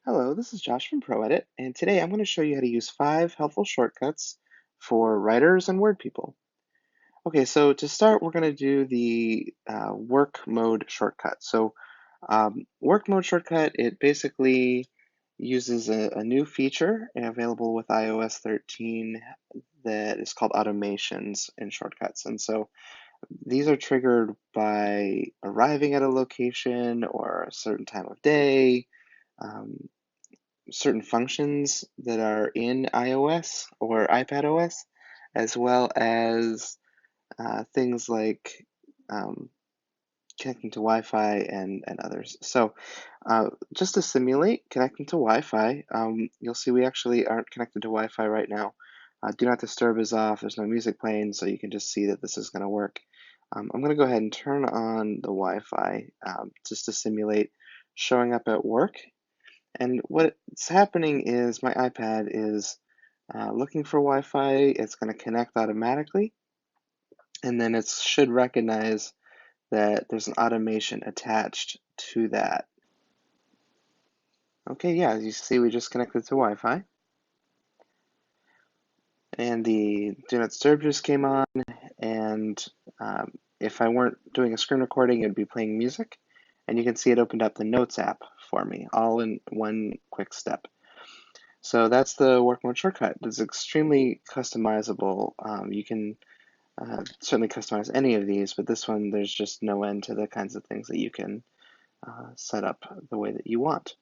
Hello, this is Josh from ProEdit, and today I'm going to show you how to use 5 helpful shortcuts for writers and word people. Okay, so to start, we're going to do the work mode shortcut. Work mode shortcut, it basically uses a new feature available with iOS 13 that is called automations and shortcuts. And so these are triggered by arriving at a location or a certain time of day, um, certain functions that are in iOS or iPadOS, as well as things like um, connecting to Wi-Fi and others. Just to simulate connecting to Wi-Fi, you'll see we actually aren't connected to Wi-Fi right now. Do not disturb is off. There's no music playing, so you can just see that this is going to work. I'm going to go ahead and turn on the Wi-Fi just to simulate showing up at work. And what's happening is my iPad is looking for Wi-Fi. It's going to connect automatically, and then it should recognize that there's an automation attached to that. Okay, yeah, as you see, we just connected to Wi-Fi, and the Do Not Disturb just came on, and if I weren't doing a screen recording, it'd be playing music, and you can see it opened up the Notes app for me, all in one quick step. So that's the work mode shortcut. It's extremely customizable. You can certainly customize any of these, but this one, there's just no end to the kinds of things that you can set up the way that you want.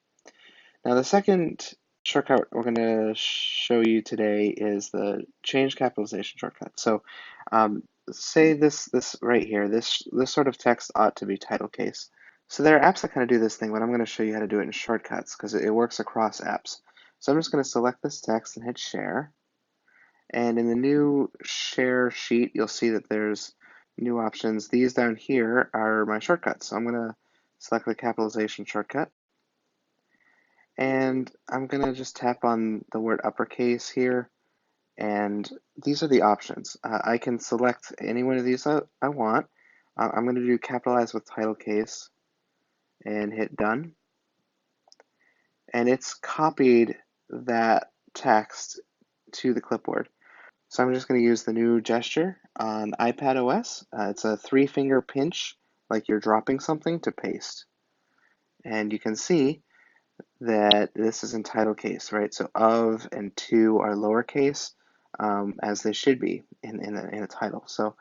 Now, the second shortcut we're going to show you today is the change capitalization shortcut. Say this right here, this sort of text ought to be title case. So there are apps that kind of do this thing, but I'm going to show you how to do it in shortcuts because it works across apps. So I'm just going to select this text and hit share. And in the new share sheet, you'll see that there's new options. These down here are my shortcuts. So I'm going to select the capitalization shortcut. And I'm going to just tap on the word uppercase here. And these are the options. I can select any one of these I want. I'm going to do capitalize with title case and hit done. And it's copied that text to the clipboard. So I'm just going to use the new gesture on iPadOS. It's a 3-finger pinch, like you're dropping something, to paste. And you can see that this is in title case, right? So of and to are lowercase, as they should be in a title. So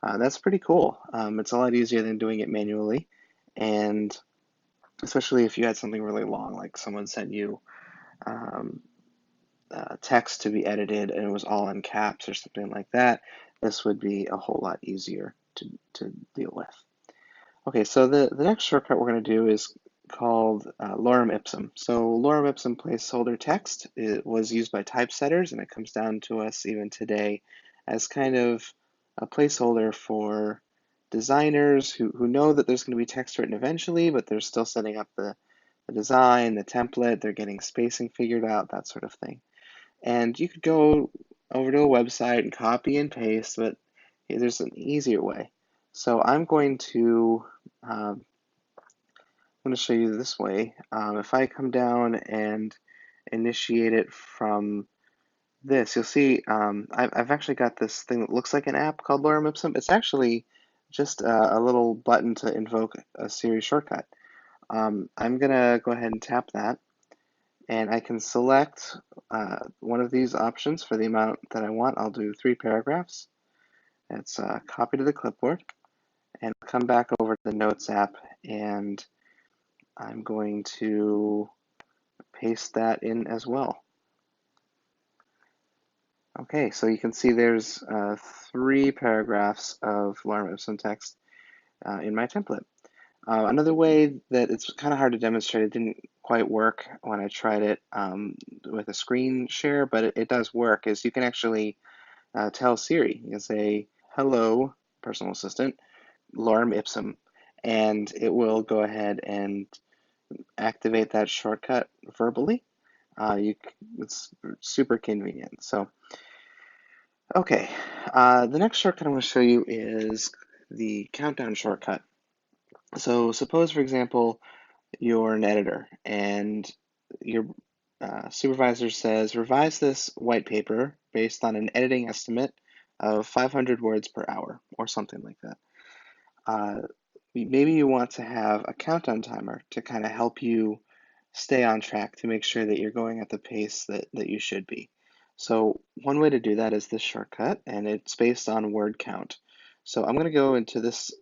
that's pretty cool. It's a lot easier than doing it manually. And especially if you had something really long, like someone sent you um, text to be edited and it was all in caps or something like that, this would be a whole lot easier to deal with. Okay, so the next shortcut we're going to do is called Lorem Ipsum. So Lorem Ipsum placeholder text, it was used by typesetters, and it comes down to us even today as kind of a placeholder for designers who know that there's going to be text written eventually, but they're still setting up the design, the template, they're getting spacing figured out, that sort of thing. And you could go over to a website and copy and paste, but hey, there's an easier way. So I'm going to show you this way. If I come down and initiate it from this, you'll see I've actually got this thing that looks like an app called Lorem Ipsum. It's actually just a little button to invoke a Siri shortcut. I'm going to go ahead and tap that, and I can select one of these options for the amount that I want. I'll do 3 paragraphs. It's copy to the clipboard, and come back over to the Notes app, and I'm going to paste that in as well. Okay, so you can see there's 3 paragraphs of Lorem Ipsum text in my template. Another way that it's kind of hard to demonstrate, it didn't quite work when I tried it with a screen share, but it does work, is you can actually tell Siri, you can say, hello, personal assistant, Lorem Ipsum, and it will go ahead and activate that shortcut verbally. It's super convenient. So, okay, the next shortcut I'm going to show you is the countdown shortcut. So suppose, for example, you're an editor and your supervisor says, revise this white paper based on an editing estimate of 500 words per hour, or something like that. Maybe you want to have a countdown timer to kind of help you stay on track to make sure that you're going at the pace that you should be. So one way to do that is this shortcut, and it's based on word count. So I'm going to go into this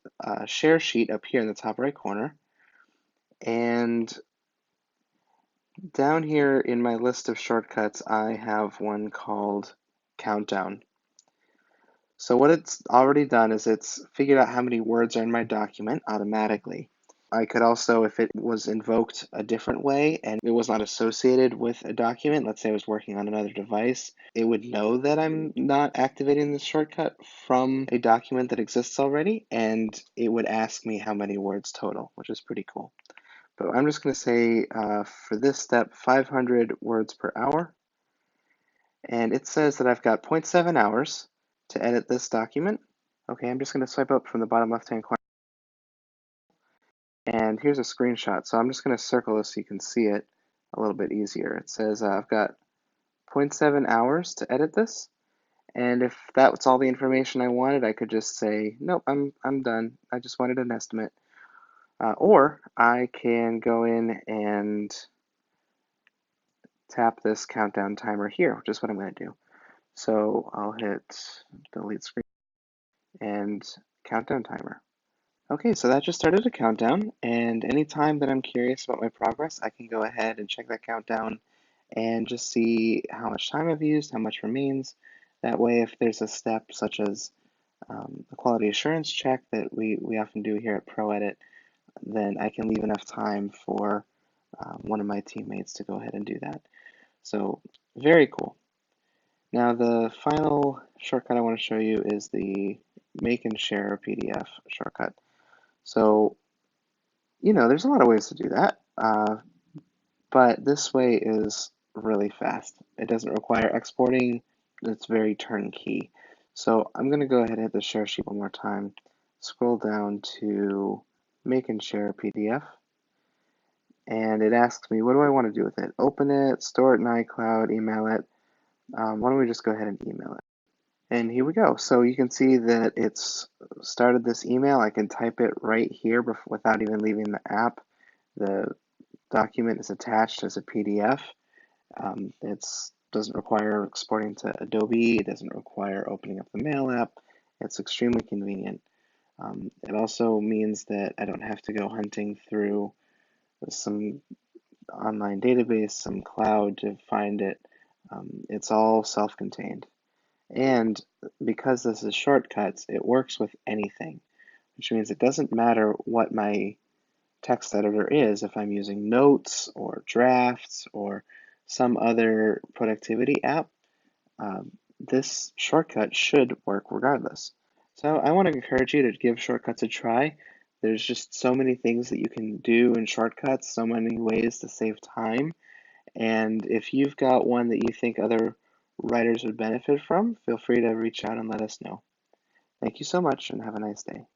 share sheet up here in the top right corner, and down here in my list of shortcuts, I have one called countdown. So what it's already done is it's figured out how many words are in my document automatically. I could also, if it was invoked a different way and it was not associated with a document, let's say I was working on another device, it would know that I'm not activating this shortcut from a document that exists already, and it would ask me how many words total, which is pretty cool. But I'm just going to say for this step, 500 words per hour. And it says that I've got 0.7 hours to edit this document. Okay, I'm just going to swipe up from the bottom left-hand corner. And here's a screenshot. So I'm just going to circle this so you can see it a little bit easier. It says I've got 0.7 hours to edit this. And if that's all the information I wanted, I could just say, nope, I'm done. I just wanted an estimate. Or I can go in and tap this countdown timer here, which is what I'm going to do. So I'll hit delete screen and countdown timer. Okay, so that just started a countdown, and anytime that I'm curious about my progress, I can go ahead and check that countdown and just see how much time I've used, how much remains. That way, if there's a step such as a quality assurance check that we often do here at ProEdit, then I can leave enough time for one of my teammates to go ahead and do that. So very cool. Now the final shortcut I want to show you is the make and share PDF shortcut. So, there's a lot of ways to do that, but this way is really fast. It doesn't require exporting. It's very turnkey. So I'm going to go ahead and hit the share sheet one more time, scroll down to make and share PDF, and it asks me, what do I want to do with it? Open it, store it in iCloud, email it. Why don't we just go ahead and email it? And here we go. So you can see that it's started this email. I can type it right here without even leaving the app. The document is attached as a PDF. It doesn't require exporting to Adobe. It doesn't require opening up the Mail app. It's extremely convenient. It also means that I don't have to go hunting through some online database, some cloud to find it. It's all self-contained. And because this is shortcuts, it works with anything, which means it doesn't matter what my text editor is, if I'm using Notes or Drafts or some other productivity app, this shortcut should work regardless. So I want to encourage you to give shortcuts a try. There's just so many things that you can do in shortcuts, so many ways to save time. And if you've got one that you think other writers would benefit from, feel free to reach out and let us know. Thank you so much and have a nice day.